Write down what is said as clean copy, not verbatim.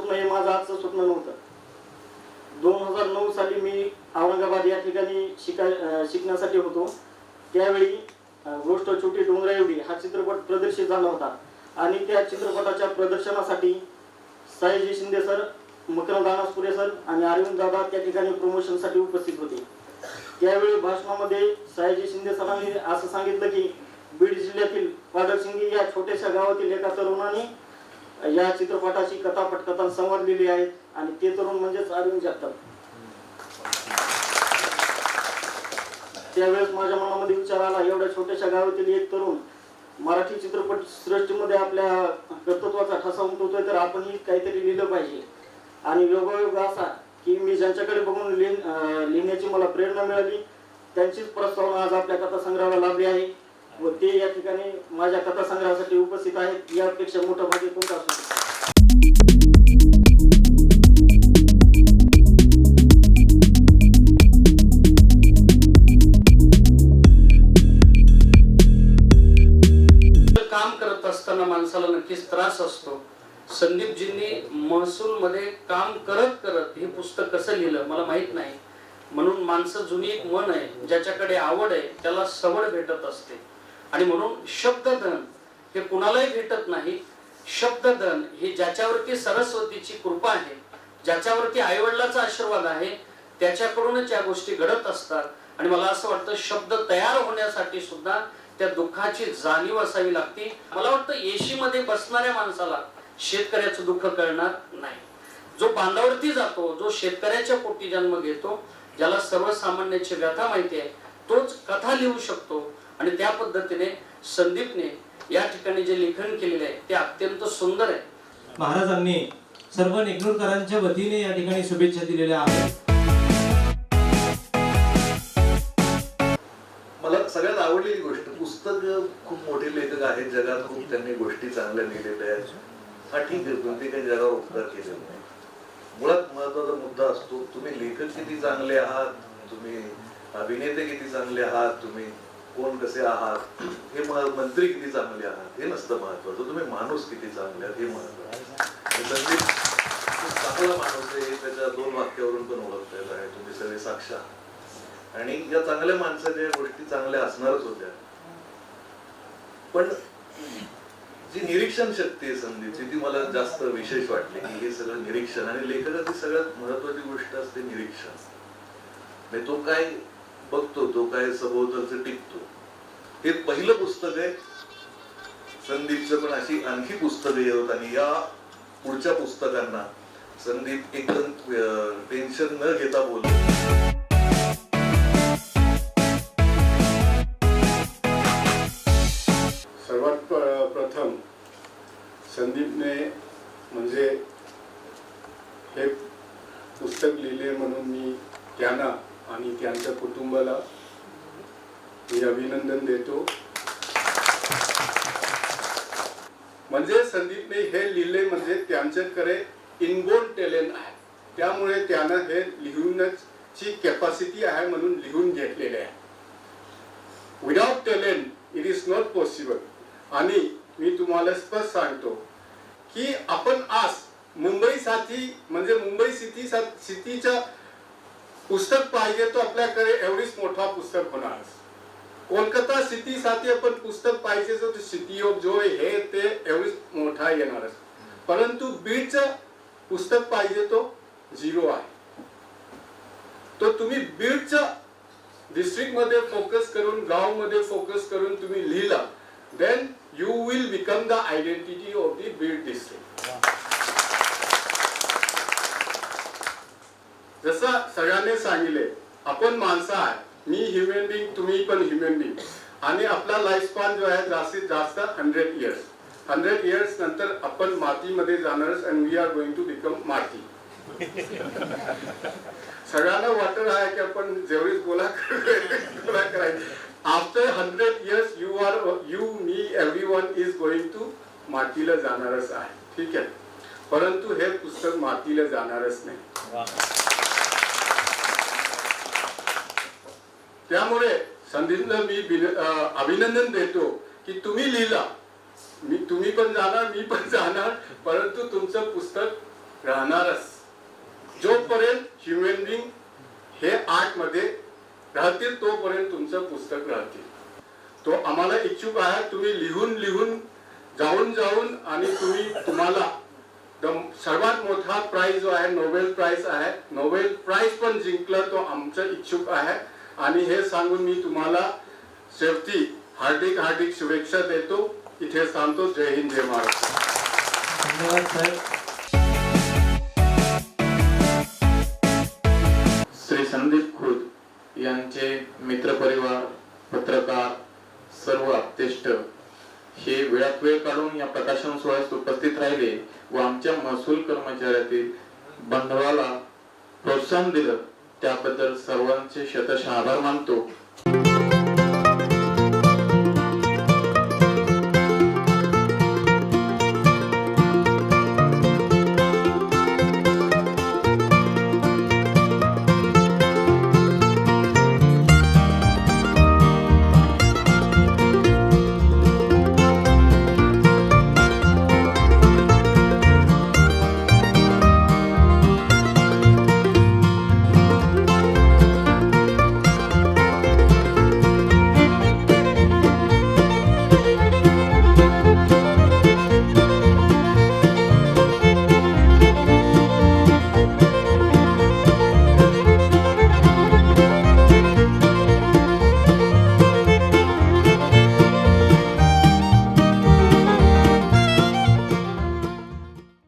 स्वप्न हे माझं आजचं स्वप्न नव्हतं. 2009 साली मी औरंगाबाद या ठिकाणी शिकण्यासाठी होतो. त्यावेळी गोष्ट छोटी डोंगरा एवढी हा चित्रपट प्रदर्शित झाला होता आणि त्या चित्रपटाच्या प्रदर्शनासाठी सयाजी शिंदे सर, मकरंद अनासपुरे सर आणि अरविंद दादा त्या ठिकाणी प्रमोशनसाठी उपस्थित होते. त्यावेळी भाषणामध्ये सयाजी शिंदे सरांनी असं सांगितलं की बीड जिल्ह्यातील पाडळसिंगी या छोट्याशा गावातील एका तरुणाने या चित्रपटाची कथा पटकथा संवाद लिहिली आहेत आणि ते तरुण म्हणजेच अरविंद जगताप. त्यावेळेस माझ्या मनामध्ये विचार आला, एवढ्या छोट्याशा गावातील एक तरुण मराठी चित्रपट सृष्टीमध्ये आपल्या कर्तृत्वाचा ठसा उमटवतोय, तर आपणही काहीतरी लिहिलं पाहिजे. आणि योगायोग असा की मी ज्यांच्याकडे बघून लिहिण्याची मला प्रेरणा मिळाली त्यांचीच प्रस्तावना आज आपल्या कथासंग्रहाला लाभली आहे व ते या ठिकाणी माझ्या कथासंग्रहासाठी उपस्थित आहेत. यापेक्षा मोठं भाग्य कोणतं असू शकतं. काम करत असताना माणसाला नक्कीच त्रास असतो. संदीपजींनी महसूल मध्ये काम करत करत हे पुस्तक कसं लिहिलं मला माहित नाही. म्हणून माणसं जुनी एक मन आहे, ज्याच्याकडे आवड आहे त्याला सवड भेटत असते. आणि म्हणून शब्दधन हे कुणालाही भेटत नाही. शब्दधन हे ज्याच्यावरती सरस्वतीची कृपा आहे, ज्याच्यावरती आईवडिलाचा आशीर्वाद आहे, त्याच्याकडूनच या गोष्टी घडत असतात. आणि मला असं वाटतं शब्द तयार होण्यासाठी सुद्धा त्या दुःखाची जाणीव असावी लागते. मला वाटतं एशी मध्ये बसणाऱ्या माणसाला शेतकऱ्याचं दुःख कळणार नाही. जो बांधावरती जातो, जो शेतकऱ्याच्या पोटी जन्म घेतो, ज्याला सर्वसामान्याची व्यथा माहिती आहे, तोच कथा लिहू शकतो. आणि त्या पद्धतीने संदीपने या ठिकाणी जे लेखन केलेले आहे ते अत्यंत सुंदर आहे. महाराजांनी सर्व नेकनूरकरांच्या वतीने या ठिकाणी शुभेच्छा दिलेल्या आहेत. मला सगळ्यात आवडलेली गोष्ट, पुस्तक खूप मोठे लेखक आहेत जगात, खूप त्यांनी गोष्टी चांगल्या लिहिलेल्या आहेत. हा ठीक आहे, कोणते काही जगावर उपकार केलेला नाही. मुळात महत्वाचा मुद्दा असतो तुम्ही लेखक किती चांगले आहात, तुम्ही अभिनेते किती चांगले आहात, तुम्ही कोण कसे आहात, हे मंत्री किती चांगले आहात हे नसतं महत्वाचं, तुम्ही माणूस किती चांगले आहात हे महत्वाचं. संदीप खूप चांगला माणूस आहे, त्याच्या 2 वाक्यावरून पण ओळखता येत आहे. तुम्ही सगळे साक्ष आहात आणि या चांगल्या माणसाच्या गोष्टी चांगल्या असणारच होत्या. पण जी निरीक्षण शक्ती आहे संदीपची ती मला जास्त विशेष वाटली की हे सगळं निरीक्षण. आणि लेखकाची सगळ्यात महत्वाची गोष्ट असते निरीक्षण. म्हणजे तो काय बघतो, तो काय सभोवतालचं टिकतो. हे पहिलं पुस्तक आहे संदीपचं, पण अशी आणखी पुस्तकं येतात. आणि या पुढच्या पुस्तकांना संदीप एकदम टेन्शन न घेता बोलतो. सर्वात प्रथम संदीपने म्हणजे हे पुस्तक लिहिले म्हणून मी त्यांना आणि त्यांच्या कुटुंबाला मी अभिनंदन देतो. म्हणजे संदीपने हे लिहिले म्हणजे त्यांच्याकडे इनबोर्न टॅलेंट आहे, त्यामुळे त्यांना हे लिहण्याची कॅपॅसिटी आहे म्हणून लिहून घेतलेले आहे. Without talent it is not possible. आणि मी तुम्हाला स्पष्ट सांगतो की आपण आज मुंबईसाठी म्हणजे मुंबई सिटीच्या पुस्तक पाहिजे तो आपल्याकडे एवढीच मोठा पुस्तक होणार. कोलकाता सिटीसाठी आपण पुस्तक पाहिजे तर सिटी ऑफ जॉय हे ते एवढीच मोठा येणारच. परंतु बीडचं पुस्तक पाहिजे तो 0 आहे. तो तुम्ही बीडच्या डिस्ट्रिक्ट मध्ये फोकस करून, गाव मध्ये फोकस करून तुम्ही लिहिला, then you will become the identity of the Beed district. जसं सगळ्यांनी सांगितले आपण माणसं आहे, मी ह्युमन बिंग, तुम्ही पण ह्युमन बिंग. आणि आपला लाईफ स्पॅन जो आहे जास्तीत जास्त 100 इयर्स. 100 इयर्स नंतर आपण मातीमध्ये जाणारच and we are going to become माती. सगळ्यांना वाटत आहे की आपण जेवढीच गोळा करायची. After 100 years you me everyone is going to मातीला जाणारच आहे. ठीक आहे, परंतु हे पुस्तक मातीला जाणारच नाही. त्यामुळे संदीपला मी अभिनंदन देतो की तुम्ही लिहिला, तुम्ही पण जाणार, मी पण जाणार, परंतु तुमचं पुस्तक राहणारच. जोपर्यंत ह्युमन बिंग हे आर्टमध्ये राहतील तोपर्यंत तुमचं पुस्तक राहतील. तो आम्हाला इच्छुक आहे तुम्ही लिहून लिहून जाऊन आणि तुम्हाला सर्वात मोठा प्राइज जो आहे नोबेल प्राइज आहे, नोबेल प्राइज पण जिंकलं तो आमचं इच्छुक आहे. आणि हे सांगून मी तुम्हाला शेवटी हार्दिक शुभेच्छा देतो. इथे सांगतो जय हिंद जय महाराष्ट्र. धन्यवाद साहेब. श्री संदीप खुद यांचे मित्रपरिवार, पत्रकार, सर्व आप्तेष्ट हे वेळात वेळ काढून या प्रकाशन सोहळ्यास उपस्थित राहिले व आमच्या महसूल कर्मचाऱ्यातील बंधवाला प्रोत्साहन दिलं त्याबद्दल सर्वांचे शतशः आभार मानतो.